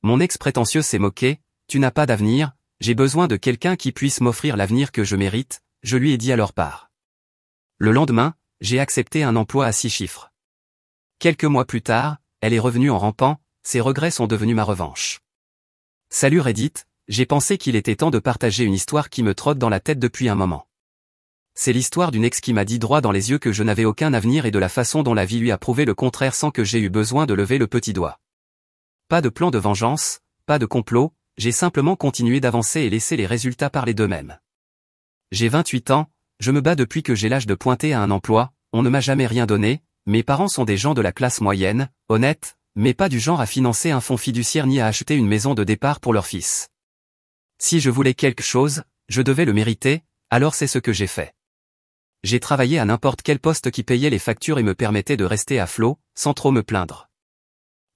Mon ex prétentieux s'est moqué, tu n'as pas d'avenir, j'ai besoin de quelqu'un qui puisse m'offrir l'avenir que je mérite, je lui ai dit à leur part. Le lendemain, j'ai accepté un emploi à 6 chiffres. Quelques mois plus tard, elle est revenue en rampant, ses regrets sont devenus ma revanche. Salut Reddit, j'ai pensé qu'il était temps de partager une histoire qui me trotte dans la tête depuis un moment. C'est l'histoire d'une ex qui m'a dit droit dans les yeux que je n'avais aucun avenir et de la façon dont la vie lui a prouvé le contraire sans que j'aie eu besoin de lever le petit doigt. Pas de plan de vengeance, pas de complot, j'ai simplement continué d'avancer et laissé les résultats parler d'eux-mêmes. J'ai 28 ans, je me bats depuis que j'ai l'âge de pointer à un emploi, on ne m'a jamais rien donné, mes parents sont des gens de la classe moyenne, honnêtes, mais pas du genre à financer un fonds fiduciaire ni à acheter une maison de départ pour leur fils. Si je voulais quelque chose, je devais le mériter, alors c'est ce que j'ai fait. J'ai travaillé à n'importe quel poste qui payait les factures et me permettait de rester à flot, sans trop me plaindre.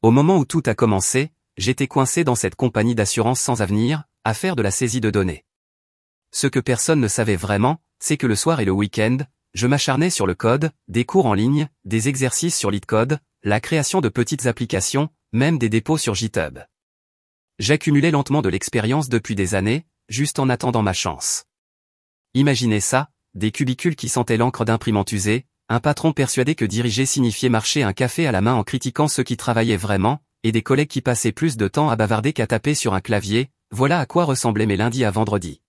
Au moment où tout a commencé, j'étais coincé dans cette compagnie d'assurance sans avenir, à faire de la saisie de données. Ce que personne ne savait vraiment, c'est que le soir et le week-end, je m'acharnais sur le code, des cours en ligne, des exercices sur LeetCode, la création de petites applications, même des dépôts sur GitHub. J'accumulais lentement de l'expérience depuis des années, juste en attendant ma chance. Imaginez ça, des cubicules qui sentaient l'encre d'imprimante usée, un patron persuadé que diriger signifiait marcher un café à la main en critiquant ceux qui travaillaient vraiment, et des collègues qui passaient plus de temps à bavarder qu'à taper sur un clavier, voilà à quoi ressemblaient mes lundis à vendredi.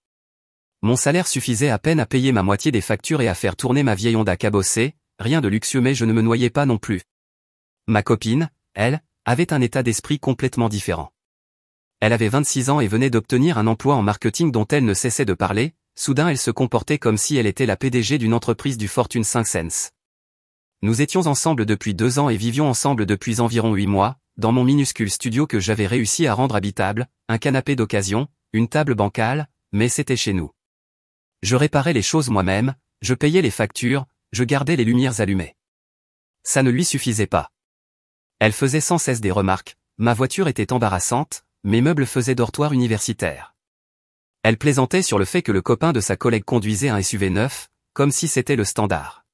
Mon salaire suffisait à peine à payer ma moitié des factures et à faire tourner ma vieille Honda cabossée, rien de luxueux mais je ne me noyais pas non plus. Ma copine, elle, avait un état d'esprit complètement différent. Elle avait 26 ans et venait d'obtenir un emploi en marketing dont elle ne cessait de parler, soudain elle se comportait comme si elle était la PDG d'une entreprise du Fortune 500. Nous étions ensemble depuis 2 ans et vivions ensemble depuis environ 8 mois, dans mon minuscule studio que j'avais réussi à rendre habitable, un canapé d'occasion, une table bancale, mais c'était chez nous. Je réparais les choses moi-même, je payais les factures, je gardais les lumières allumées. Ça ne lui suffisait pas. Elle faisait sans cesse des remarques, ma voiture était embarrassante, mes meubles faisaient dortoir universitaire. Elle plaisantait sur le fait que le copain de sa collègue conduisait un SUV neuf, comme si c'était le standard.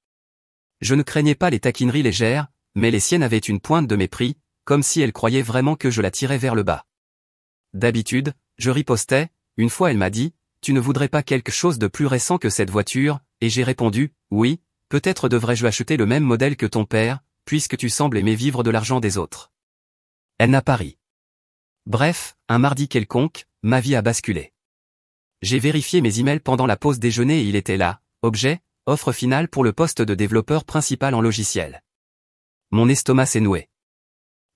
Je ne craignais pas les taquineries légères, mais les siennes avaient une pointe de mépris, comme si elle croyait vraiment que je la tirais vers le bas. D'habitude, je ripostais, une fois elle m'a dit, « Tu ne voudrais pas quelque chose de plus récent que cette voiture ?» Et j'ai répondu, « Oui, peut-être devrais-je acheter le même modèle que ton père, puisque tu sembles aimer vivre de l'argent des autres. » Elle n'a pas ri. Bref, un mardi quelconque, ma vie a basculé. J'ai vérifié mes emails pendant la pause déjeuner et il était là, objet, offre finale pour le poste de développeur principal en logiciel. Mon estomac s'est noué.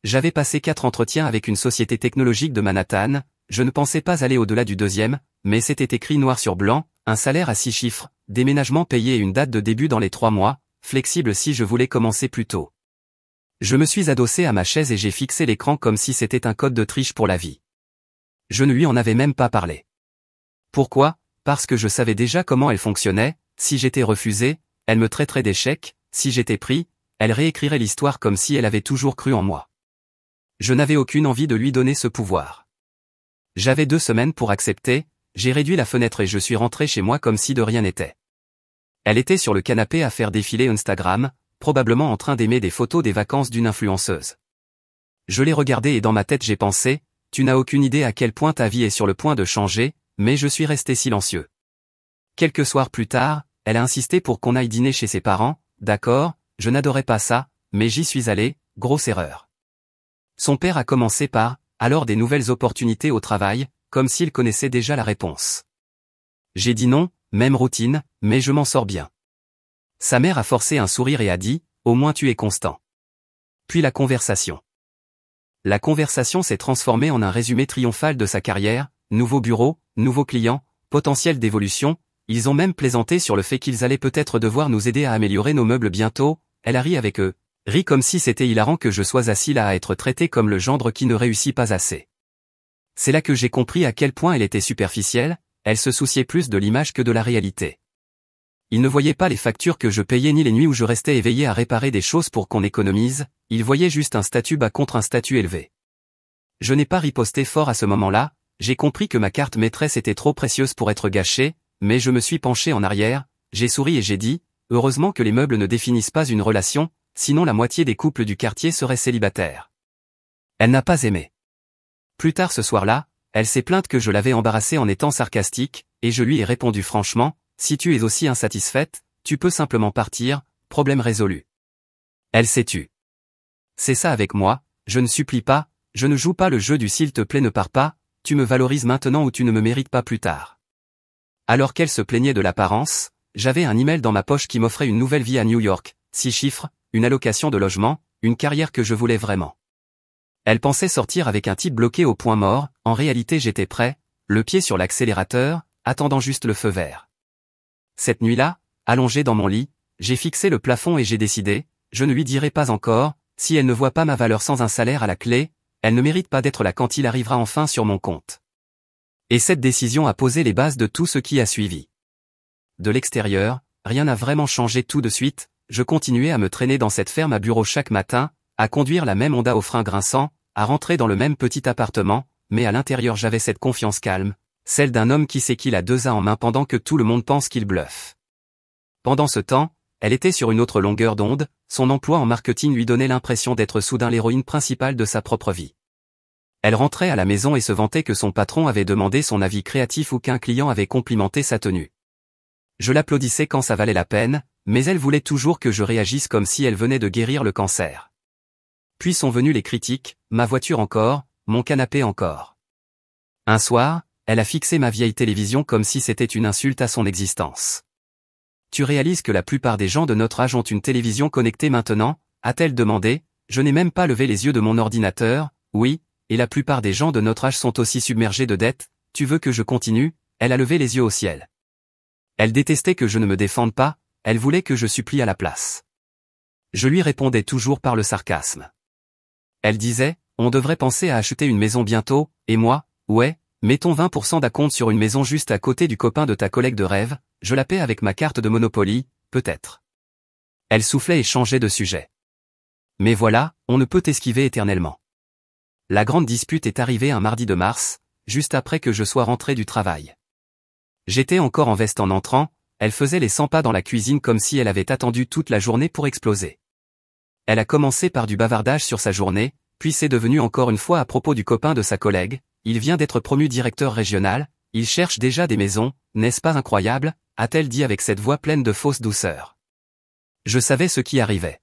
J'avais passé 4 entretiens avec une société technologique de Manhattan, je ne pensais pas aller au-delà du deuxième, mais c'était écrit noir sur blanc, un salaire à 6 chiffres, déménagement payé et une date de début dans les 3 mois, flexible si je voulais commencer plus tôt. Je me suis adossé à ma chaise et j'ai fixé l'écran comme si c'était un code de triche pour la vie. Je ne lui en avais même pas parlé. Pourquoi? Parce que je savais déjà comment elle fonctionnait, si j'étais refusé, elle me traiterait d'échec, si j'étais pris, elle réécrirait l'histoire comme si elle avait toujours cru en moi. Je n'avais aucune envie de lui donner ce pouvoir. J'avais 2 semaines pour accepter, j'ai réduit la fenêtre et je suis rentré chez moi comme si de rien n'était. Elle était sur le canapé à faire défiler Instagram, probablement en train d'aimer des photos des vacances d'une influenceuse. Je l'ai regardée et dans ma tête j'ai pensé, tu n'as aucune idée à quel point ta vie est sur le point de changer, mais je suis resté silencieux. Quelques soirs plus tard, elle a insisté pour qu'on aille dîner chez ses parents, d'accord, je n'adorais pas ça, mais j'y suis allé, grosse erreur. Son père a commencé par, alors des nouvelles opportunités au travail, comme s'il connaissait déjà la réponse. J'ai dit non, même routine, mais je m'en sors bien. Sa mère a forcé un sourire et a dit, au moins tu es constant. Puis la conversation. La conversation s'est transformée en un résumé triomphal de sa carrière, nouveau bureau, nouveaux clients, potentiel d'évolution, ils ont même plaisanté sur le fait qu'ils allaient peut-être devoir nous aider à améliorer nos meubles bientôt, elle a ri avec eux, ri comme si c'était hilarant que je sois assis là à être traité comme le gendre qui ne réussit pas assez. C'est là que j'ai compris à quel point elle était superficielle, elle se souciait plus de l'image que de la réalité. Il ne voyait pas les factures que je payais ni les nuits où je restais éveillé à réparer des choses pour qu'on économise, il voyait juste un statut bas contre un statut élevé. Je n'ai pas riposté fort à ce moment-là, j'ai compris que ma carte maîtresse était trop précieuse pour être gâchée, mais je me suis penché en arrière, j'ai souri et j'ai dit, heureusement que les meubles ne définissent pas une relation, sinon la moitié des couples du quartier seraient célibataires. Elle n'a pas aimé. Plus tard ce soir-là, elle s'est plainte que je l'avais embarrassée en étant sarcastique, et je lui ai répondu franchement, si tu es aussi insatisfaite, tu peux simplement partir, problème résolu. Elle s'est tue. C'est ça avec moi, je ne supplie pas, je ne joue pas le jeu du s'il te plaît ne pars pas, tu me valorises maintenant ou tu ne me mérites pas plus tard. Alors qu'elle se plaignait de l'apparence, j'avais un email dans ma poche qui m'offrait une nouvelle vie à New York, 6 chiffres, une allocation de logement, une carrière que je voulais vraiment. Elle pensait sortir avec un type bloqué au point mort, en réalité j'étais prêt, le pied sur l'accélérateur, attendant juste le feu vert. Cette nuit-là, allongé dans mon lit, j'ai fixé le plafond et j'ai décidé, je ne lui dirai pas encore, si elle ne voit pas ma valeur sans un salaire à la clé, elle ne mérite pas d'être là quand il arrivera enfin sur mon compte. Et cette décision a posé les bases de tout ce qui a suivi. De l'extérieur, rien n'a vraiment changé tout de suite, je continuais à me traîner dans cette ferme à bureau chaque matin, à conduire la même Honda au frein grinçant, à rentrer dans le même petit appartement, mais à l'intérieur j'avais cette confiance calme, celle d'un homme qui sait qu'il a 2 as en main pendant que tout le monde pense qu'il bluffe. Pendant ce temps, elle était sur une autre longueur d'onde, son emploi en marketing lui donnait l'impression d'être soudain l'héroïne principale de sa propre vie. Elle rentrait à la maison et se vantait que son patron avait demandé son avis créatif ou qu'un client avait complimenté sa tenue. Je l'applaudissais quand ça valait la peine, mais elle voulait toujours que je réagisse comme si elle venait de guérir le cancer. Puis sont venues les critiques, ma voiture encore, mon canapé encore. Un soir, elle a fixé ma vieille télévision comme si c'était une insulte à son existence. Tu réalises que la plupart des gens de notre âge ont une télévision connectée maintenant, a-t-elle demandé, je n'ai même pas levé les yeux de mon ordinateur, oui, et la plupart des gens de notre âge sont aussi submergés de dettes, tu veux que je continue, elle a levé les yeux au ciel. Elle détestait que je ne me défende pas, elle voulait que je supplie à la place. Je lui répondais toujours par le sarcasme. Elle disait, on devrait penser à acheter une maison bientôt, et moi, ouais, mettons 20% d'acompte sur une maison juste à côté du copain de ta collègue de rêve, je la paie avec ma carte de Monopoly, peut-être. Elle soufflait et changeait de sujet. Mais voilà, on ne peut esquiver éternellement. La grande dispute est arrivée un mardi de mars, juste après que je sois rentré du travail. J'étais encore en veste en entrant, elle faisait les 100 pas dans la cuisine comme si elle avait attendu toute la journée pour exploser. Elle a commencé par du bavardage sur sa journée, puis c'est devenu encore une fois à propos du copain de sa collègue, il vient d'être promu directeur régional, il cherche déjà des maisons, n'est-ce pas incroyable, a-t-elle dit avec cette voix pleine de fausse douceur. Je savais ce qui arrivait.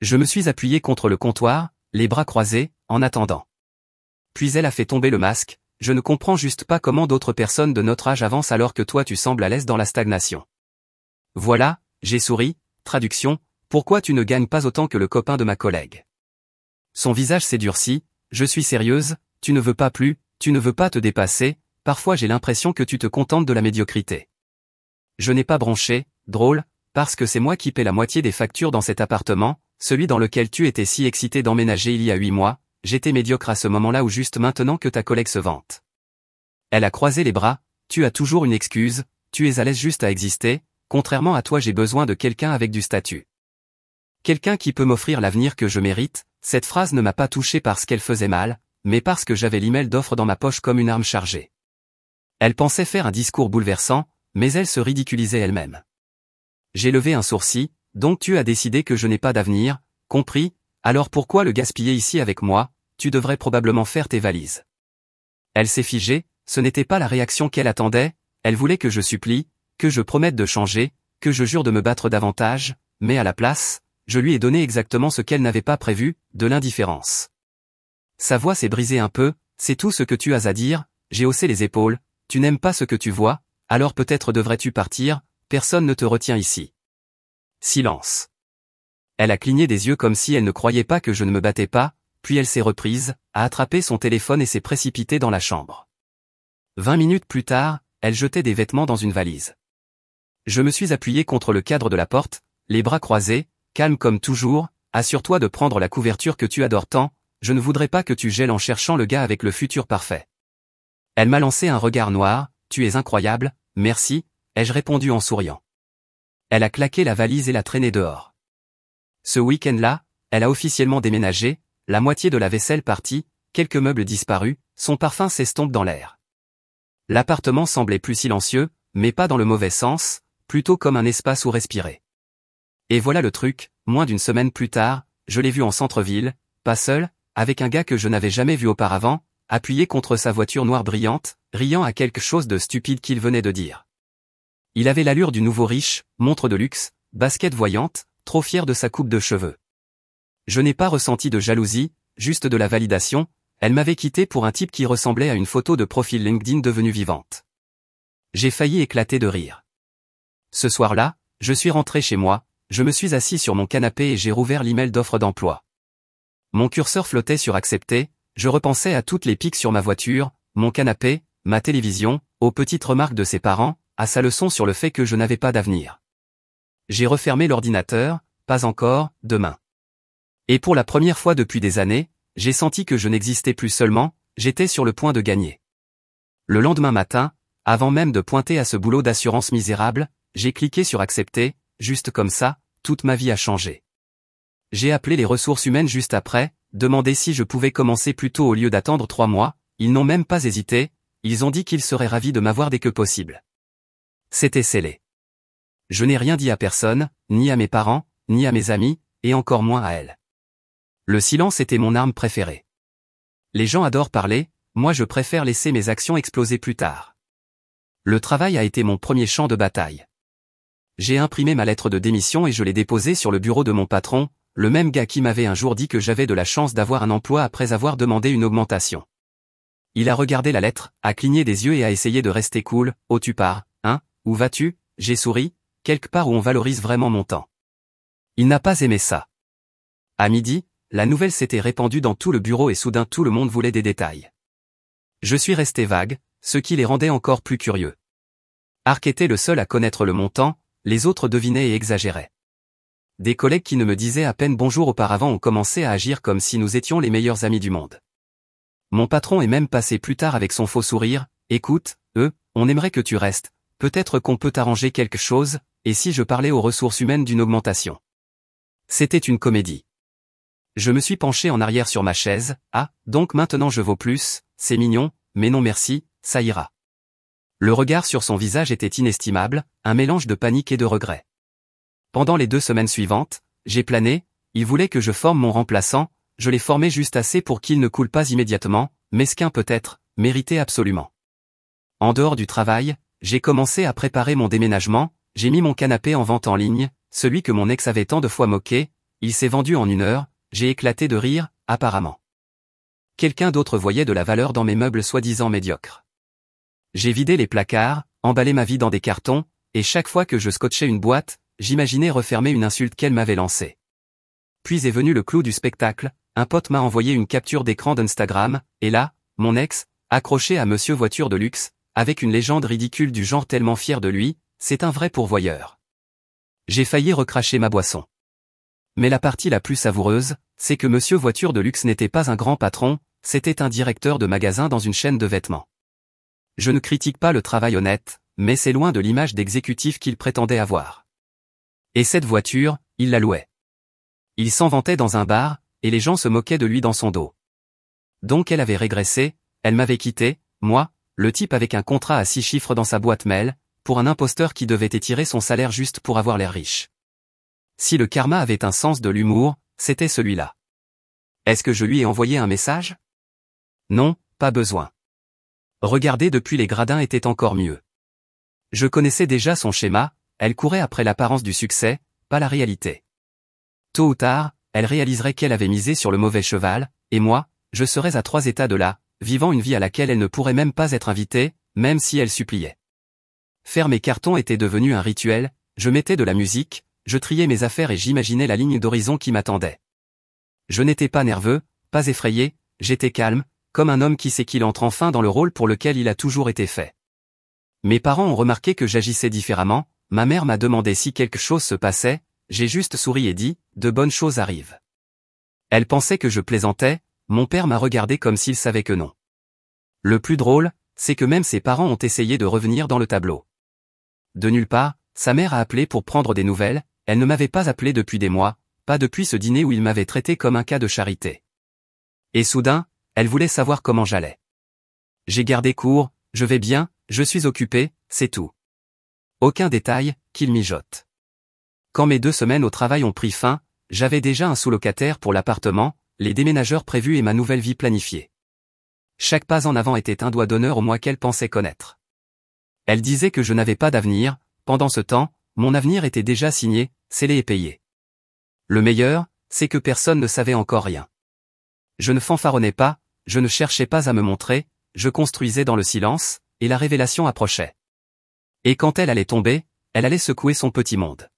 Je me suis appuyé contre le comptoir, les bras croisés, en attendant. Puis elle a fait tomber le masque, je ne comprends juste pas comment d'autres personnes de notre âge avancent alors que toi tu sembles à l'aise dans la stagnation. Voilà, j'ai souri, traduction, pourquoi tu ne gagnes pas autant que le copain de ma collègue? Son visage s'est durci, je suis sérieuse, tu ne veux pas plus, tu ne veux pas te dépasser, parfois j'ai l'impression que tu te contentes de la médiocrité. Je n'ai pas bronché, drôle, parce que c'est moi qui paie la moitié des factures dans cet appartement, celui dans lequel tu étais si excité d'emménager il y a 8 mois, j'étais médiocre à ce moment-là ou juste maintenant que ta collègue se vante. Elle a croisé les bras, tu as toujours une excuse, tu es à l'aise juste à exister, contrairement à toi j'ai besoin de quelqu'un avec du statut. Quelqu'un qui peut m'offrir l'avenir que je mérite, cette phrase ne m'a pas touché parce qu'elle faisait mal, mais parce que j'avais l'email d'offre dans ma poche comme une arme chargée. Elle pensait faire un discours bouleversant, mais elle se ridiculisait elle-même. J'ai levé un sourcil, donc tu as décidé que je n'ai pas d'avenir, compris, alors pourquoi le gaspiller ici avec moi, tu devrais probablement faire tes valises. Elle s'est figée, ce n'était pas la réaction qu'elle attendait, elle voulait que je supplie, que je promette de changer, que je jure de me battre davantage, mais à la place, je lui ai donné exactement ce qu'elle n'avait pas prévu, de l'indifférence. Sa voix s'est brisée un peu, c'est tout ce que tu as à dire, j'ai haussé les épaules, tu n'aimes pas ce que tu vois, alors peut-être devrais-tu partir, personne ne te retient ici. Silence. Elle a cligné des yeux comme si elle ne croyait pas que je ne me battais pas, puis elle s'est reprise, a attrapé son téléphone et s'est précipitée dans la chambre. 20 minutes plus tard, elle jetait des vêtements dans une valise. Je me suis appuyé contre le cadre de la porte, les bras croisés, calme comme toujours, assure-toi de prendre la couverture que tu adores tant, je ne voudrais pas que tu gèles en cherchant le gars avec le futur parfait. Elle m'a lancé un regard noir, tu es incroyable, merci, ai-je répondu en souriant. Elle a claqué la valise et l'a traînée dehors. Ce week-end-là, elle a officiellement déménagé, la moitié de la vaisselle partie, quelques meubles disparus, son parfum s'estompe dans l'air. L'appartement semblait plus silencieux, mais pas dans le mauvais sens, plutôt comme un espace où respirer. Et voilà le truc, moins d'une semaine plus tard, je l'ai vue en centre-ville, pas seule, avec un gars que je n'avais jamais vu auparavant, appuyé contre sa voiture noire brillante, riant à quelque chose de stupide qu'il venait de dire. Il avait l'allure du nouveau riche, montre de luxe, basket voyante, trop fier de sa coupe de cheveux. Je n'ai pas ressenti de jalousie, juste de la validation, elle m'avait quitté pour un type qui ressemblait à une photo de profil LinkedIn devenue vivante. J'ai failli éclater de rire. Ce soir-là, je suis rentré chez moi, je me suis assis sur mon canapé et j'ai rouvert l'email d'offre d'emploi. Mon curseur flottait sur accepter, je repensais à toutes les piques sur ma voiture, mon canapé, ma télévision, aux petites remarques de ses parents, à sa leçon sur le fait que je n'avais pas d'avenir. J'ai refermé l'ordinateur, pas encore, demain. Et pour la première fois depuis des années, j'ai senti que je n'existais plus seulement, j'étais sur le point de gagner. Le lendemain matin, avant même de pointer à ce boulot d'assurance misérable, j'ai cliqué sur accepter, juste comme ça, toute ma vie a changé. J'ai appelé les ressources humaines juste après, demandé si je pouvais commencer plus tôt au lieu d'attendre 3 mois, ils n'ont même pas hésité, ils ont dit qu'ils seraient ravis de m'avoir dès que possible. C'était scellé. Je n'ai rien dit à personne, ni à mes parents, ni à mes amis, et encore moins à elle. Le silence était mon arme préférée. Les gens adorent parler, moi je préfère laisser mes actions exploser plus tard. Le travail a été mon premier champ de bataille. J'ai imprimé ma lettre de démission et je l'ai déposée sur le bureau de mon patron, le même gars qui m'avait un jour dit que j'avais de la chance d'avoir un emploi après avoir demandé une augmentation. Il a regardé la lettre, a cligné des yeux et a essayé de rester cool. « Oh tu pars, hein, où vas-tu ?» J'ai souri, quelque part où on valorise vraiment mon temps. Il n'a pas aimé ça. À midi, la nouvelle s'était répandue dans tout le bureau et soudain tout le monde voulait des détails. Je suis resté vague, ce qui les rendait encore plus curieux. Arc était le seul à connaître le montant, les autres devinaient et exagéraient. Des collègues qui ne me disaient à peine bonjour auparavant ont commencé à agir comme si nous étions les meilleurs amis du monde. Mon patron est même passé plus tard avec son faux sourire, « Écoute, on aimerait que tu restes, peut-être qu'on peut t'arranger quelque chose, et si je parlais aux ressources humaines d'une augmentation ?» C'était une comédie. Je me suis penché en arrière sur ma chaise, « Ah, donc maintenant je vaux plus, c'est mignon, mais non merci, ça ira. » Le regard sur son visage était inestimable, un mélange de panique et de regret. Pendant les 2 semaines suivantes, j'ai plané, il voulait que je forme mon remplaçant, je l'ai formé juste assez pour qu'il ne coule pas immédiatement, mesquin peut-être, mérité absolument. En dehors du travail, j'ai commencé à préparer mon déménagement, j'ai mis mon canapé en vente en ligne, celui que mon ex avait tant de fois moqué, il s'est vendu en 1 heure, j'ai éclaté de rire, apparemment. Quelqu'un d'autre voyait de la valeur dans mes meubles soi-disant médiocres. J'ai vidé les placards, emballé ma vie dans des cartons, et chaque fois que je scotchais une boîte, j'imaginais refermer une insulte qu'elle m'avait lancée. Puis est venu le clou du spectacle, un pote m'a envoyé une capture d'écran d'Instagram, et là, mon ex, accroché à Monsieur Voiture de Luxe, avec une légende ridicule du genre tellement fier de lui, c'est un vrai pourvoyeur. J'ai failli recracher ma boisson. Mais la partie la plus savoureuse, c'est que Monsieur Voiture de Luxe n'était pas un grand patron, c'était un directeur de magasin dans une chaîne de vêtements. Je ne critique pas le travail honnête, mais c'est loin de l'image d'exécutif qu'il prétendait avoir. Et cette voiture, il la louait. Il s'en vantait dans un bar, et les gens se moquaient de lui dans son dos. Donc elle avait régressé, elle m'avait quitté, moi, le type avec un contrat à 6 chiffres dans sa boîte mail, pour un imposteur qui devait étirer son salaire juste pour avoir l'air riche. Si le karma avait un sens de l'humour, c'était celui-là. Est-ce que je lui ai envoyé un message? Non, pas besoin. Regarder depuis les gradins était encore mieux. Je connaissais déjà son schéma, elle courait après l'apparence du succès, pas la réalité. Tôt ou tard, elle réaliserait qu'elle avait misé sur le mauvais cheval, et moi, je serais à 3 états de là, vivant une vie à laquelle elle ne pourrait même pas être invitée, même si elle suppliait. Faire mes cartons était devenu un rituel, je mettais de la musique, je triais mes affaires et j'imaginais la ligne d'horizon qui m'attendait. Je n'étais pas nerveux, pas effrayé, j'étais calme, comme un homme qui sait qu'il entre enfin dans le rôle pour lequel il a toujours été fait. Mes parents ont remarqué que j'agissais différemment, ma mère m'a demandé si quelque chose se passait, j'ai juste souri et dit, de bonnes choses arrivent. Elle pensait que je plaisantais, mon père m'a regardé comme s'il savait que non. Le plus drôle, c'est que même ses parents ont essayé de revenir dans le tableau. De nulle part, sa mère a appelé pour prendre des nouvelles, elle ne m'avait pas appelé depuis des mois, pas depuis ce dîner où il m'avait traité comme un cas de charité. Et soudain, elle voulait savoir comment j'allais. J'ai gardé court, je vais bien, je suis occupé, c'est tout. Aucun détail, qu'il mijote. Quand mes 2 semaines au travail ont pris fin, j'avais déjà un sous-locataire pour l'appartement, les déménageurs prévus et ma nouvelle vie planifiée. Chaque pas en avant était un doigt d'honneur au moi qu'elle pensait connaître. Elle disait que je n'avais pas d'avenir, pendant ce temps, mon avenir était déjà signé, scellé et payé. Le meilleur, c'est que personne ne savait encore rien. Je ne fanfaronnais pas, je ne cherchais pas à me montrer, je construisais dans le silence, et la révélation approchait. Et quand elle allait tomber, elle allait secouer son petit monde.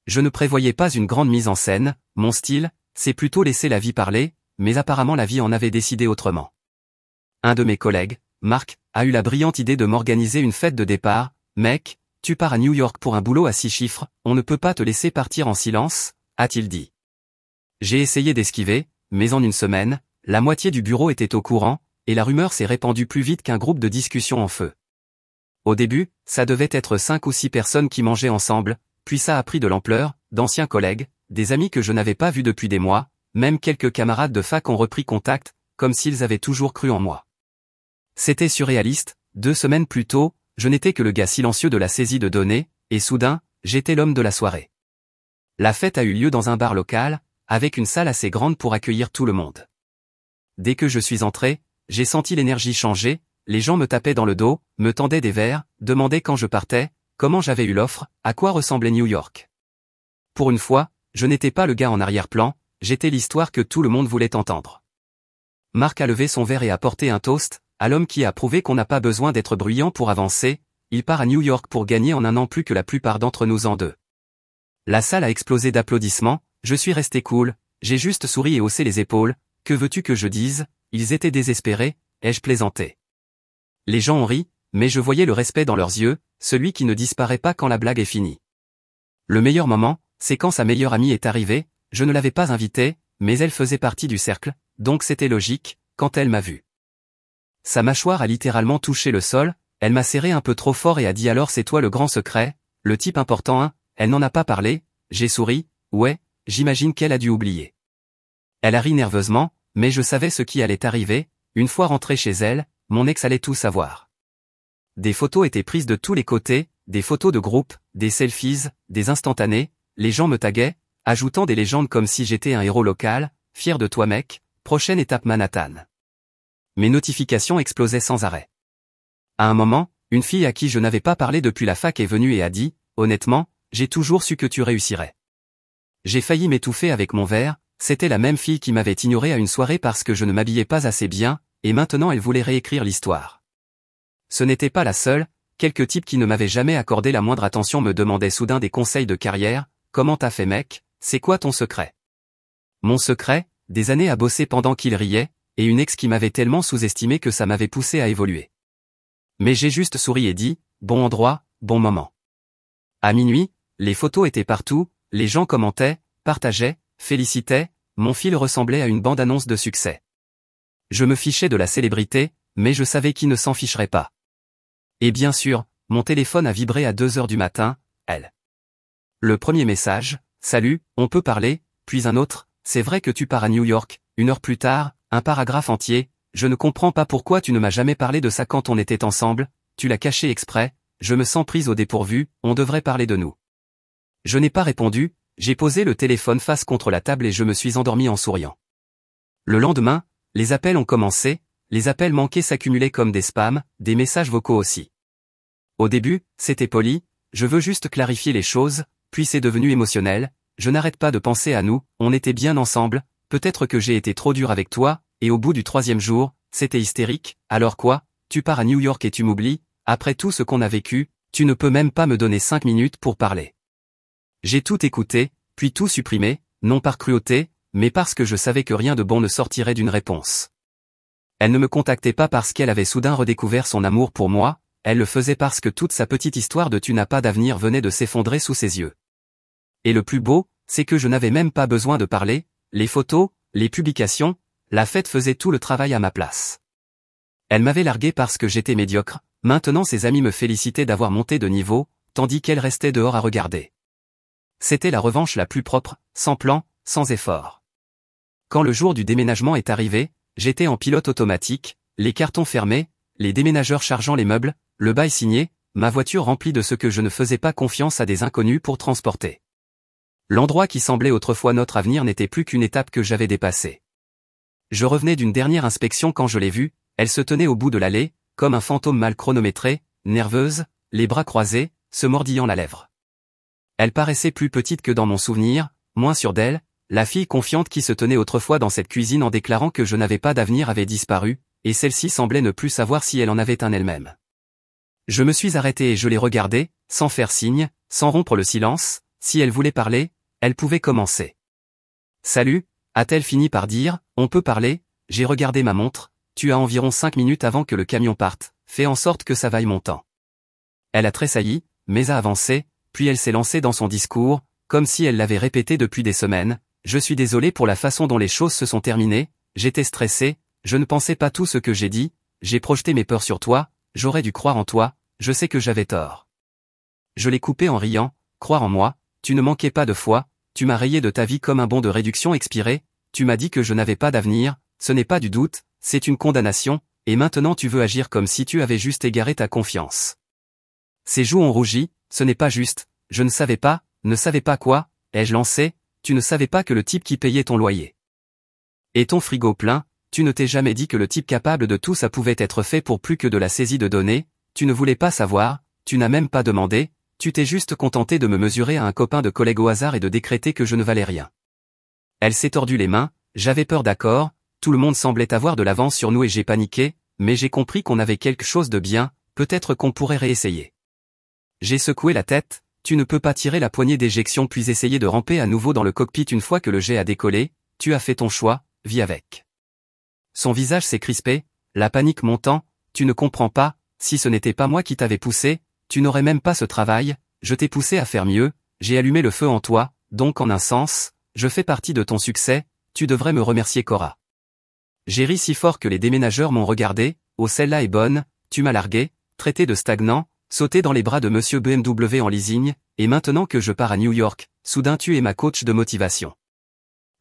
Je ne prévoyais pas une grande mise en scène, mon style, c'est plutôt laisser la vie parler, mais apparemment la vie en avait décidé autrement. Un de mes collègues, Marc, a eu la brillante idée de m'organiser une fête de départ. Mec, tu pars à New York pour un boulot à 6 chiffres, on ne peut pas te laisser partir en silence, a-t-il dit. J'ai essayé d'esquiver, mais en une semaine, la moitié du bureau était au courant, et la rumeur s'est répandue plus vite qu'un groupe de discussion en feu. Au début, ça devait être 5 ou 6 personnes qui mangeaient ensemble, puis ça a pris de l'ampleur, d'anciens collègues, des amis que je n'avais pas vus depuis des mois, même quelques camarades de fac ont repris contact, comme s'ils avaient toujours cru en moi. C'était surréaliste, 2 semaines plus tôt, je n'étais que le gars silencieux de la saisie de données, et soudain, j'étais l'homme de la soirée. La fête a eu lieu dans un bar local, avec une salle assez grande pour accueillir tout le monde. Dès que je suis entré, j'ai senti l'énergie changer, les gens me tapaient dans le dos, me tendaient des verres, demandaient quand je partais, comment j'avais eu l'offre, à quoi ressemblait New York. Pour une fois, je n'étais pas le gars en arrière-plan, j'étais l'histoire que tout le monde voulait entendre. Marc a levé son verre et a porté un toast, à l'homme qui a prouvé qu'on n'a pas besoin d'être bruyant pour avancer, il part à New York pour gagner en un an plus que la plupart d'entre nous en 2. La salle a explosé d'applaudissements, je suis resté cool, j'ai juste souri et haussé les épaules, que veux-tu que je dise, ils étaient désespérés, ai-je plaisanté. Les gens ont ri, mais je voyais le respect dans leurs yeux, celui qui ne disparaît pas quand la blague est finie. Le meilleur moment, c'est quand sa meilleure amie est arrivée, je ne l'avais pas invitée, mais elle faisait partie du cercle, donc c'était logique, quand elle m'a vu. Sa mâchoire a littéralement touché le sol, elle m'a serré un peu trop fort et a dit alors c'est toi le grand secret, le type important hein, elle n'en a pas parlé, j'ai souri, ouais, j'imagine qu'elle a dû oublier. Elle a ri nerveusement, mais je savais ce qui allait arriver, une fois rentré chez elle, mon ex allait tout savoir. Des photos étaient prises de tous les côtés, des photos de groupe, des selfies, des instantanés, les gens me taguaient, ajoutant des légendes comme si j'étais un héros local, fier de toi mec, prochaine étape Manhattan. Mes notifications explosaient sans arrêt. À un moment, une fille à qui je n'avais pas parlé depuis la fac est venue et a dit, honnêtement, j'ai toujours su que tu réussirais. J'ai failli m'étouffer avec mon verre, c'était la même fille qui m'avait ignoré à une soirée parce que je ne m'habillais pas assez bien, et maintenant elle voulait réécrire l'histoire. Ce n'était pas la seule, quelques types qui ne m'avaient jamais accordé la moindre attention me demandaient soudain des conseils de carrière, comment t'as fait mec, c'est quoi ton secret? Mon secret, des années à bosser pendant qu'ils riaient, et une ex qui m'avait tellement sous-estimé que ça m'avait poussé à évoluer. Mais j'ai juste souri et dit, bon endroit, bon moment. À minuit, les photos étaient partout, les gens commentaient, partageaient, félicitaient, mon fil ressemblait à une bande-annonce de succès. Je me fichais de la célébrité, mais je savais qui ne s'en ficherait pas. Et bien sûr, mon téléphone a vibré à 2 heures du matin, elle. Le premier message, salut, on peut parler, puis un autre, c'est vrai que tu pars à New York, 1 heure plus tard, un paragraphe entier, je ne comprends pas pourquoi tu ne m'as jamais parlé de ça quand on était ensemble, tu l'as caché exprès, je me sens prise au dépourvu, on devrait parler de nous. Je n'ai pas répondu, j'ai posé le téléphone face contre la table et je me suis endormi en souriant. Le lendemain, les appels ont commencé, les appels manqués s'accumulaient comme des spams, des messages vocaux aussi. Au début, c'était poli, je veux juste clarifier les choses, puis c'est devenu émotionnel, je n'arrête pas de penser à nous, on était bien ensemble, peut-être que j'ai été trop dur avec toi, et au bout du 3e jour, c'était hystérique, alors quoi, tu pars à New York et tu m'oublies, après tout ce qu'on a vécu, tu ne peux même pas me donner 5 minutes pour parler. J'ai tout écouté, puis tout supprimé, non par cruauté, mais parce que je savais que rien de bon ne sortirait d'une réponse. Elle ne me contactait pas parce qu'elle avait soudain redécouvert son amour pour moi, elle le faisait parce que toute sa petite histoire de tu n'as pas d'avenir venait de s'effondrer sous ses yeux. Et le plus beau, c'est que je n'avais même pas besoin de parler, les photos, les publications, la fête faisait tout le travail à ma place. Elle m'avait largué parce que j'étais médiocre, maintenant ses amis me félicitaient d'avoir monté de niveau, tandis qu'elle restait dehors à regarder. C'était la revanche la plus propre, sans plan, sans effort. Quand le jour du déménagement est arrivé, j'étais en pilote automatique, les cartons fermés, les déménageurs chargeant les meubles, le bail signé, ma voiture remplie de ce que je ne faisais pas confiance à des inconnus pour transporter. L'endroit qui semblait autrefois notre avenir n'était plus qu'une étape que j'avais dépassée. Je revenais d'une dernière inspection quand je l'ai vue, Elle se tenait au bout de l'allée, comme un fantôme mal chronométré, nerveuse, les bras croisés, se mordillant la lèvre. Elle paraissait plus petite que dans mon souvenir, moins sûre d'elle, la fille confiante qui se tenait autrefois dans cette cuisine en déclarant que je n'avais pas d'avenir avait disparu, et celle-ci semblait ne plus savoir si elle en avait un elle-même. Je me suis arrêté et je l'ai regardée, sans faire signe, sans rompre le silence. Si elle voulait parler, elle pouvait commencer. « Salut », a-t-elle fini par dire, « on peut parler ?» J'ai regardé ma montre, « Tu as environ 5 minutes avant que le camion parte, fais en sorte que ça vaille mon temps. » Elle a tressailli, mais a avancé, puis elle s'est lancée dans son discours, comme si elle l'avait répété depuis des semaines. « Je suis désolé pour la façon dont les choses se sont terminées, j'étais stressé, je ne pensais pas tout ce que j'ai dit, j'ai projeté mes peurs sur toi, j'aurais dû croire en toi, je sais que j'avais tort. » Je l'ai coupé en riant, « Croire en moi, tu ne manquais pas de foi, tu m'as rayé de ta vie comme un bon de réduction expiré, tu m'as dit que je n'avais pas d'avenir, ce n'est pas du doute, c'est une condamnation, et maintenant tu veux agir comme si tu avais juste égaré ta confiance. » Ses joues ont rougi, « Ce n'est pas juste, je ne savais pas quoi, ai-je lancé, tu ne savais pas que le type qui payait ton loyer. Et ton frigo plein, tu ne t'es jamais dit que le type capable de tout ça pouvait être fait pour plus que de la saisie de données, tu ne voulais pas savoir, tu n'as même pas demandé, tu t'es juste contenté de me mesurer à un copain de collègue au hasard et de décréter que je ne valais rien. » Elle s'est tordu les mains, j'avais peur d'accord, tout le monde semblait avoir de l'avance sur nous et j'ai paniqué, mais j'ai compris qu'on avait quelque chose de bien, peut-être qu'on pourrait réessayer. J'ai secoué la tête, tu ne peux pas tirer la poignée d'éjection puis essayer de ramper à nouveau dans le cockpit une fois que le jet a décollé, tu as fait ton choix, vis avec. Son visage s'est crispé, la panique montant, tu ne comprends pas, si ce n'était pas moi qui t'avais poussé, tu n'aurais même pas ce travail, je t'ai poussé à faire mieux, j'ai allumé le feu en toi, donc en un sens, je fais partie de ton succès, tu devrais me remercier Cora. J'ai ri si fort que les déménageurs m'ont regardé, oh celle-là est bonne, tu m'as largué, traité de stagnant, sauté dans les bras de monsieur BMW en leasing, et maintenant que je pars à New York, soudain tu es ma coach de motivation.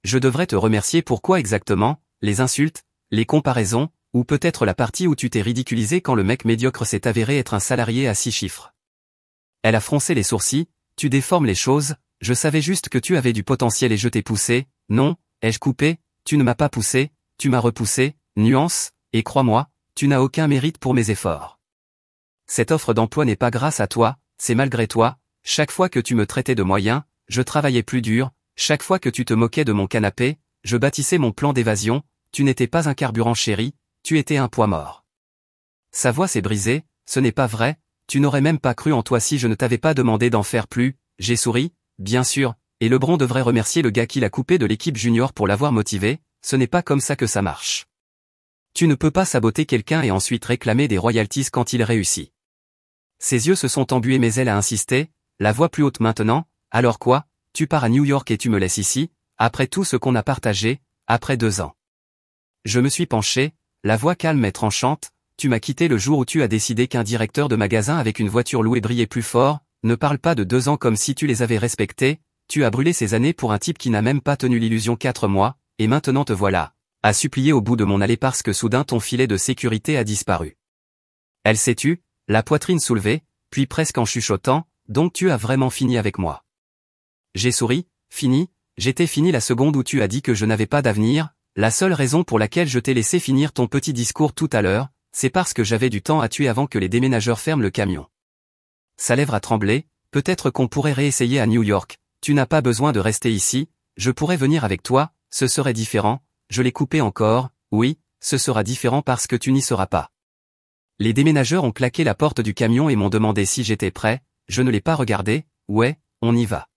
Je devrais te remercier pour quoi exactement, les insultes, les comparaisons, ou peut-être la partie où tu t'es ridiculisé quand le mec médiocre s'est avéré être un salarié à 6 chiffres. Elle a froncé les sourcils, tu déformes les choses, je savais juste que tu avais du potentiel et je t'ai poussé, non, ai-je coupé, tu ne m'as pas poussé, tu m'as repoussé, nuance, et crois-moi, tu n'as aucun mérite pour mes efforts. Cette offre d'emploi n'est pas grâce à toi, c'est malgré toi, chaque fois que tu me traitais de moyen, je travaillais plus dur, chaque fois que tu te moquais de mon canapé, je bâtissais mon plan d'évasion, tu n'étais pas un carburant chéri, tu étais un poids mort. Sa voix s'est brisée, ce n'est pas vrai, tu n'aurais même pas cru en toi si je ne t'avais pas demandé d'en faire plus, j'ai souri, bien sûr, et LeBron devrait remercier le gars qui l'a coupé de l'équipe junior pour l'avoir motivé, ce n'est pas comme ça que ça marche. Tu ne peux pas saboter quelqu'un et ensuite réclamer des royalties quand il réussit. Ses yeux se sont embués mais elle a insisté, la voix plus haute maintenant, alors quoi, tu pars à New York et tu me laisses ici, après tout ce qu'on a partagé, après 2 ans. Je me suis penché, la voix calme et tranchante, tu m'as quitté le jour où tu as décidé qu'un directeur de magasin avec une voiture louée brillait plus fort, ne parle pas de 2 ans comme si tu les avais respectés, tu as brûlé ces années pour un type qui n'a même pas tenu l'illusion 4 mois, et maintenant te voilà, à supplier au bout de mon allée parce que soudain ton filet de sécurité a disparu. Elle s'est tue, la poitrine soulevée, puis presque en chuchotant, donc tu as vraiment fini avec moi. J'ai souri, fini, j'étais fini la seconde où tu as dit que je n'avais pas d'avenir, la seule raison pour laquelle je t'ai laissé finir ton petit discours tout à l'heure, c'est parce que j'avais du temps à tuer avant que les déménageurs ferment le camion. Sa lèvre a tremblé, peut-être qu'on pourrait réessayer à New York, tu n'as pas besoin de rester ici, je pourrais venir avec toi, ce serait différent, je l'ai coupé encore, oui, ce sera différent parce que tu n'y seras pas. Les déménageurs ont claqué la porte du camion et m'ont demandé si j'étais prêt, je ne l'ai pas regardé, ouais, on y va.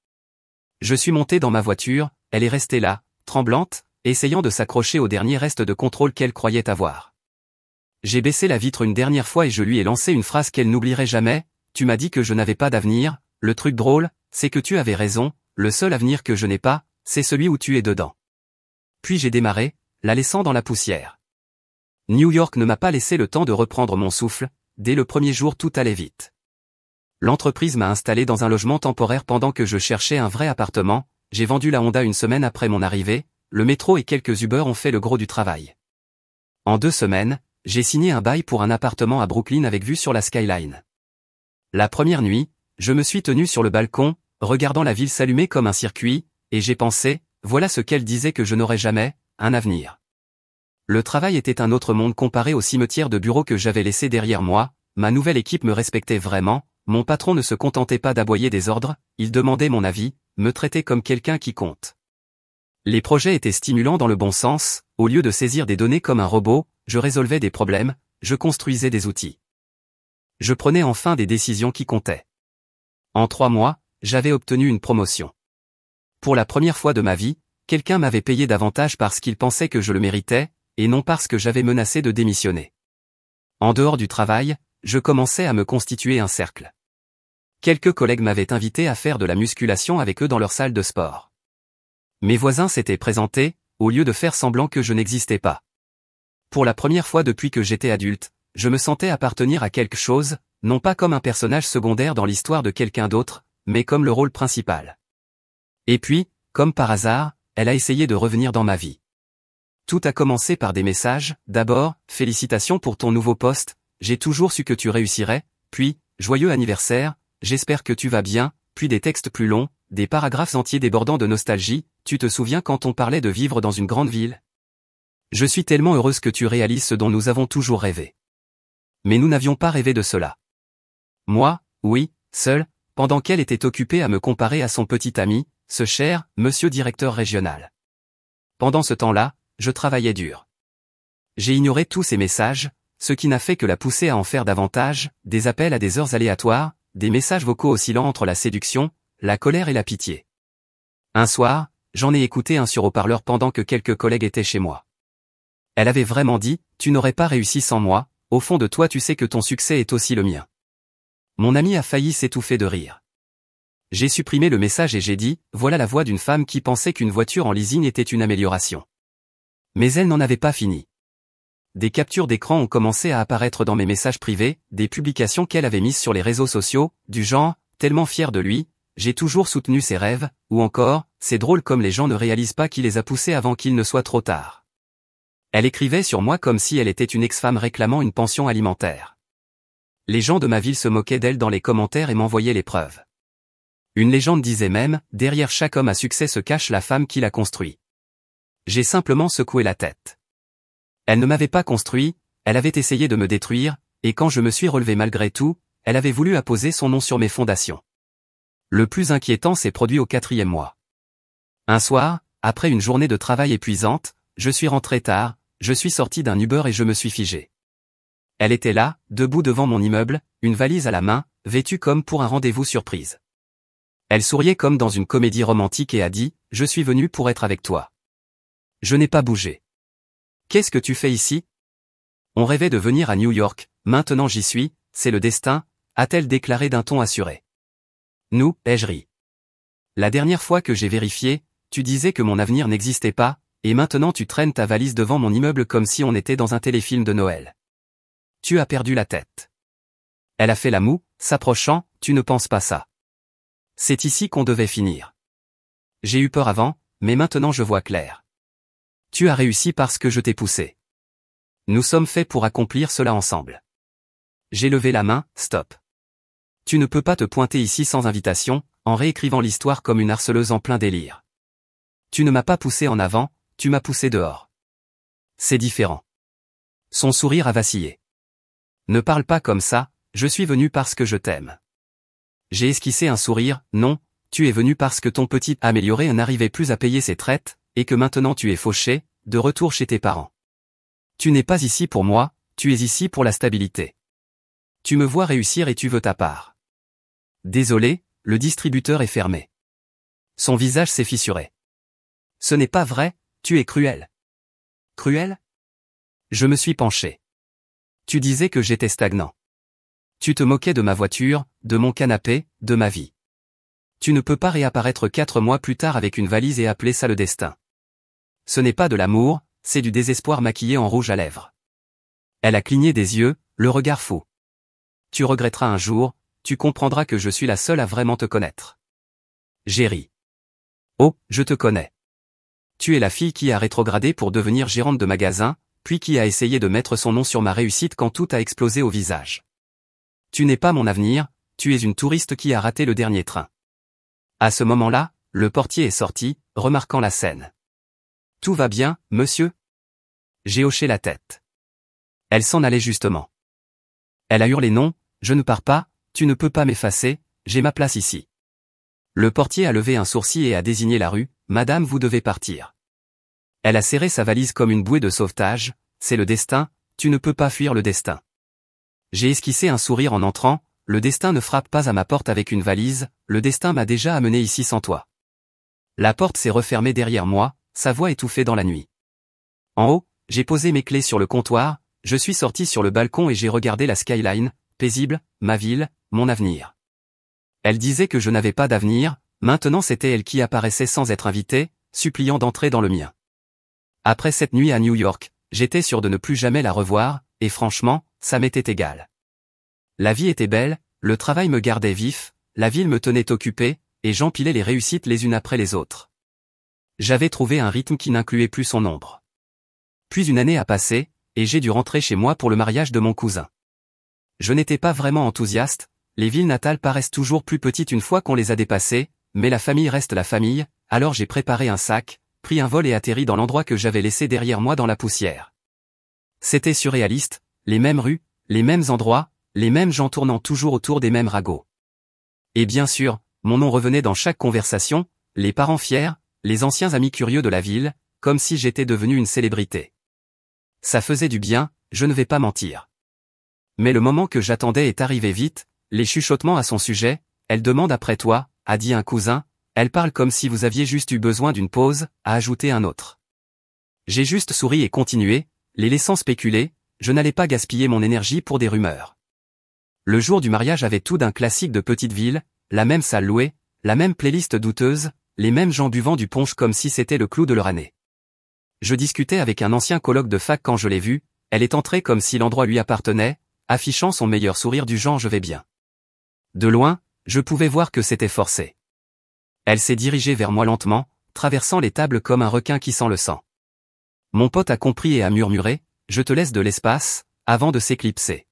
Je suis monté dans ma voiture, elle est restée là, tremblante, essayant de s'accrocher au dernier reste de contrôle qu'elle croyait avoir. J'ai baissé la vitre une dernière fois et je lui ai lancé une phrase qu'elle n'oublierait jamais, tu m'as dit que je n'avais pas d'avenir, le truc drôle, c'est que tu avais raison, le seul avenir que je n'ai pas, c'est celui où tu es dedans. Puis j'ai démarré, la laissant dans la poussière. New York ne m'a pas laissé le temps de reprendre mon souffle, dès le premier jour tout allait vite. L'entreprise m'a installé dans un logement temporaire pendant que je cherchais un vrai appartement, j'ai vendu la Honda une semaine après mon arrivée, le métro et quelques Uber ont fait le gros du travail. En 2 semaines, j'ai signé un bail pour un appartement à Brooklyn avec vue sur la skyline. La première nuit, je me suis tenu sur le balcon, regardant la ville s'allumer comme un circuit, et j'ai pensé, voilà ce qu'elle disait que je n'aurais jamais, un avenir. Le travail était un autre monde comparé au cimetière de bureaux que j'avais laissé derrière moi, ma nouvelle équipe me respectait vraiment, mon patron ne se contentait pas d'aboyer des ordres, il demandait mon avis, me traitait comme quelqu'un qui compte. Les projets étaient stimulants dans le bon sens, au lieu de saisir des données comme un robot, je résolvais des problèmes, je construisais des outils. Je prenais enfin des décisions qui comptaient. En 3 mois, j'avais obtenu une promotion. Pour la première fois de ma vie, quelqu'un m'avait payé davantage parce qu'il pensait que je le méritais, et non parce que j'avais menacé de démissionner. En dehors du travail, je commençais à me constituer un cercle. Quelques collègues m'avaient invité à faire de la musculation avec eux dans leur salle de sport. Mes voisins s'étaient présentés, au lieu de faire semblant que je n'existais pas. Pour la première fois depuis que j'étais adulte, je me sentais appartenir à quelque chose, non pas comme un personnage secondaire dans l'histoire de quelqu'un d'autre, mais comme le rôle principal. Et puis, comme par hasard, elle a essayé de revenir dans ma vie. Tout a commencé par des messages, d'abord, félicitations pour ton nouveau poste, j'ai toujours su que tu réussirais, puis, joyeux anniversaire, j'espère que tu vas bien, puis des textes plus longs, des paragraphes entiers débordant de nostalgie, tu te souviens quand on parlait de vivre dans une grande ville? Je suis tellement heureuse que tu réalises ce dont nous avons toujours rêvé. Mais nous n'avions pas rêvé de cela. Moi, oui, seul, pendant qu'elle était occupée à me comparer à son petit ami, ce cher, monsieur directeur régional. Pendant ce temps-là, je travaillais dur. J'ai ignoré tous ces messages, ce qui n'a fait que la pousser à en faire davantage, des appels à des heures aléatoires, des messages vocaux oscillant entre la séduction, la colère et la pitié. Un soir, j'en ai écouté un sur haut-parleur pendant que quelques collègues étaient chez moi. Elle avait vraiment dit, tu n'aurais pas réussi sans moi, au fond de toi tu sais que ton succès est aussi le mien. Mon ami a failli s'étouffer de rire. J'ai supprimé le message et j'ai dit, voilà la voix d'une femme qui pensait qu'une voiture en leasing était une amélioration. Mais elle n'en avait pas fini. Des captures d'écran ont commencé à apparaître dans mes messages privés, des publications qu'elle avait mises sur les réseaux sociaux, du genre, tellement fier de lui, j'ai toujours soutenu ses rêves, ou encore, c'est drôle comme les gens ne réalisent pas qu'il les a poussés avant qu'il ne soit trop tard. Elle écrivait sur moi comme si elle était une ex-femme réclamant une pension alimentaire. Les gens de ma ville se moquaient d'elle dans les commentaires et m'envoyaient les preuves. Une légende disait même, derrière chaque homme à succès se cache la femme qui l'a construit. J'ai simplement secoué la tête. Elle ne m'avait pas construit, elle avait essayé de me détruire, et quand je me suis relevé malgré tout, elle avait voulu apposer son nom sur mes fondations. Le plus inquiétant s'est produit au 4e mois. Un soir, après une journée de travail épuisante, je suis rentré tard, je suis sorti d'un Uber et je me suis figé. Elle était là, debout devant mon immeuble, une valise à la main, vêtue comme pour un rendez-vous surprise. Elle souriait comme dans une comédie romantique et a dit, je suis venu pour être avec toi. Je n'ai pas bougé. Qu'est-ce que tu fais ici? On rêvait de venir à New York, maintenant j'y suis, c'est le destin, a-t-elle déclaré d'un ton assuré. Nous, ai-je ri. La dernière fois que j'ai vérifié, tu disais que mon avenir n'existait pas, et maintenant tu traînes ta valise devant mon immeuble comme si on était dans un téléfilm de Noël. Tu as perdu la tête. Elle a fait la moue, s'approchant, tu ne penses pas ça. C'est ici qu'on devait finir. J'ai eu peur avant, mais maintenant je vois clair. Tu as réussi parce que je t'ai poussé. Nous sommes faits pour accomplir cela ensemble. J'ai levé la main, stop. Tu ne peux pas te pointer ici sans invitation, en réécrivant l'histoire comme une harceleuse en plein délire. Tu ne m'as pas poussé en avant, tu m'as poussé dehors. C'est différent. Son sourire a vacillé. Ne parle pas comme ça, je suis venu parce que je t'aime. J'ai esquissé un sourire, non, tu es venu parce que ton petit amélioré n'arrivait plus à payer ses traites, et que maintenant tu es fauché, de retour chez tes parents. Tu n'es pas ici pour moi, tu es ici pour la stabilité. Tu me vois réussir et tu veux ta part. Désolé, le distributeur est fermé. Son visage s'est fissuré. Ce n'est pas vrai, tu es cruel. Cruel? Je me suis penché. Tu disais que j'étais stagnant. Tu te moquais de ma voiture, de mon canapé, de ma vie. Tu ne peux pas réapparaître 4 mois plus tard avec une valise et appeler ça le destin. Ce n'est pas de l'amour, c'est du désespoir maquillé en rouge à lèvres. Elle a cligné des yeux, le regard fou. Tu regretteras un jour, tu comprendras que je suis la seule à vraiment te connaître. J'ai ri. Oh, je te connais. Tu es la fille qui a rétrogradé pour devenir gérante de magasin, puis qui a essayé de mettre son nom sur ma réussite quand tout a explosé au visage. Tu n'es pas mon avenir, tu es une touriste qui a raté le dernier train. À ce moment-là, le portier est sorti, remarquant la scène. Tout va bien, monsieur? J'ai hoché la tête. Elle s'en allait justement. Elle a hurlé non, je ne pars pas, tu ne peux pas m'effacer, j'ai ma place ici. Le portier a levé un sourcil et a désigné la rue, Madame vous devez partir. Elle a serré sa valise comme une bouée de sauvetage, c'est le destin, tu ne peux pas fuir le destin. J'ai esquissé un sourire en entrant, le destin ne frappe pas à ma porte avec une valise, le destin m'a déjà amené ici sans toi. La porte s'est refermée derrière moi, sa voix étouffée dans la nuit. En haut, j'ai posé mes clés sur le comptoir, je suis sorti sur le balcon et j'ai regardé la skyline, paisible, ma ville, mon avenir. Elle disait que je n'avais pas d'avenir, maintenant c'était elle qui apparaissait sans être invitée, suppliant d'entrer dans le mien. Après cette nuit à New York, j'étais sûr de ne plus jamais la revoir, et franchement, ça m'était égal. La vie était belle, le travail me gardait vif, la ville me tenait occupé, et j'empilais les réussites les unes après les autres. J'avais trouvé un rythme qui n'incluait plus son ombre. Puis une année a passé, et j'ai dû rentrer chez moi pour le mariage de mon cousin. Je n'étais pas vraiment enthousiaste, les villes natales paraissent toujours plus petites une fois qu'on les a dépassées, mais la famille reste la famille, alors j'ai préparé un sac, pris un vol et atterri dans l'endroit que j'avais laissé derrière moi dans la poussière. C'était surréaliste, les mêmes rues, les mêmes endroits, les mêmes gens tournant toujours autour des mêmes ragots. Et bien sûr, mon nom revenait dans chaque conversation, les parents fiers, les anciens amis curieux de la ville, comme si j'étais devenu une célébrité. Ça faisait du bien, je ne vais pas mentir. Mais le moment que j'attendais est arrivé vite, les chuchotements à son sujet, elle demande après toi, a dit un cousin, elle parle comme si vous aviez juste eu besoin d'une pause, a ajouté un autre. J'ai juste souri et continué, les laissant spéculer, je n'allais pas gaspiller mon énergie pour des rumeurs. Le jour du mariage avait tout d'un classique de petite ville, la même salle louée, la même playlist douteuse, les mêmes gens buvant du punch comme si c'était le clou de leur année. Je discutais avec un ancien coloc de fac quand je l'ai vue, elle est entrée comme si l'endroit lui appartenait, affichant son meilleur sourire du genre je vais bien. De loin, je pouvais voir que c'était forcé. Elle s'est dirigée vers moi lentement, traversant les tables comme un requin qui sent le sang. Mon pote a compris et a murmuré, je te laisse de l'espace, avant de s'éclipser.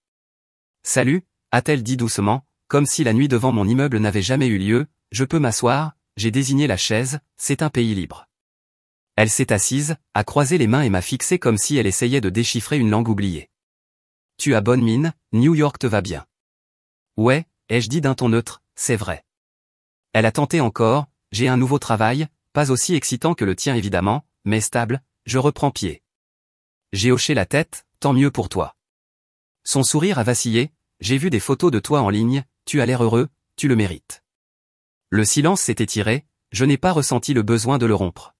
Salut, a-t-elle dit doucement, comme si la nuit devant mon immeuble n'avait jamais eu lieu, je peux m'asseoir, j'ai désigné la chaise, c'est un pays libre. Elle s'est assise, a croisé les mains et m'a fixé comme si elle essayait de déchiffrer une langue oubliée. Tu as bonne mine, New York te va bien. Ouais, ai-je dit d'un ton neutre, c'est vrai. Elle a tenté encore, j'ai un nouveau travail, pas aussi excitant que le tien évidemment, mais stable, je reprends pied. J'ai hoché la tête, tant mieux pour toi. Son sourire a vacillé, j'ai vu des photos de toi en ligne, tu as l'air heureux, tu le mérites. Le silence s'est étiré, je n'ai pas ressenti le besoin de le rompre.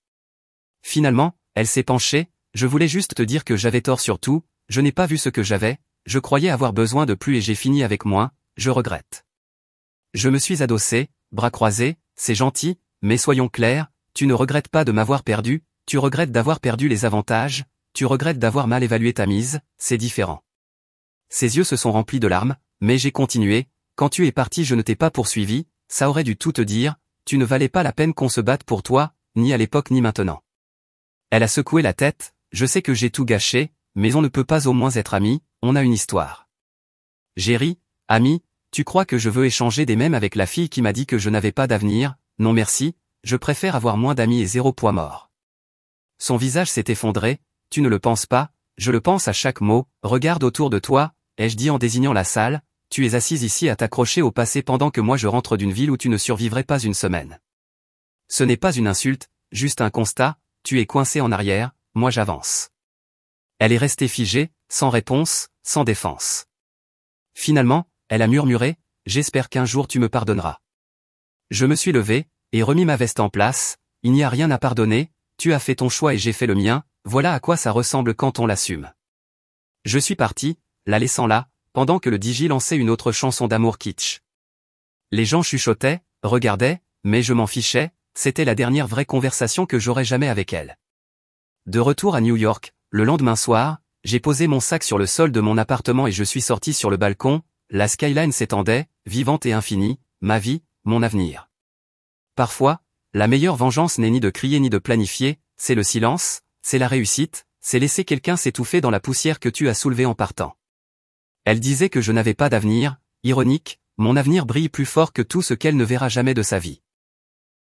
Finalement, elle s'est penchée, je voulais juste te dire que j'avais tort sur tout, je n'ai pas vu ce que j'avais, je croyais avoir besoin de plus et j'ai fini avec moins, je regrette. Je me suis adossé, bras croisés, c'est gentil, mais soyons clairs, tu ne regrettes pas de m'avoir perdu, tu regrettes d'avoir perdu les avantages, tu regrettes d'avoir mal évalué ta mise, c'est différent. Ses yeux se sont remplis de larmes, mais j'ai continué, quand tu es parti je ne t'ai pas poursuivi, ça aurait dû tout te dire, tu ne valais pas la peine qu'on se batte pour toi, ni à l'époque ni maintenant. Elle a secoué la tête, je sais que j'ai tout gâché, mais on ne peut pas au moins être amis, on a une histoire. J'ai ri, ami, tu crois que je veux échanger des mèmes avec la fille qui m'a dit que je n'avais pas d'avenir, non merci, je préfère avoir moins d'amis et 0 poids mort. Son visage s'est effondré, tu ne le penses pas, je le pense à chaque mot, regarde autour de toi, ai-je dit en désignant la salle, tu es assise ici à t'accrocher au passé pendant que moi je rentre d'une ville où tu ne survivrais pas une semaine. Ce n'est pas une insulte, juste un constat, tu es coincé en arrière, moi j'avance. Elle est restée figée, sans réponse, sans défense. Finalement, elle a murmuré, j'espère qu'un jour tu me pardonneras. Je me suis levé, et remis ma veste en place, il n'y a rien à pardonner, tu as fait ton choix et j'ai fait le mien, voilà à quoi ça ressemble quand on l'assume. Je suis parti, la laissant là, pendant que le DJ lançait une autre chanson d'amour kitsch. Les gens chuchotaient, regardaient, mais je m'en fichais, c'était la dernière vraie conversation que j'aurais jamais avec elle. De retour à New York, le lendemain soir, j'ai posé mon sac sur le sol de mon appartement et je suis sorti sur le balcon, la skyline s'étendait, vivante et infinie, ma vie, mon avenir. Parfois, la meilleure vengeance n'est ni de crier ni de planifier, c'est le silence, c'est la réussite, c'est laisser quelqu'un s'étouffer dans la poussière que tu as soulevée en partant. Elle disait que je n'avais pas d'avenir, ironique, mon avenir brille plus fort que tout ce qu'elle ne verra jamais de sa vie.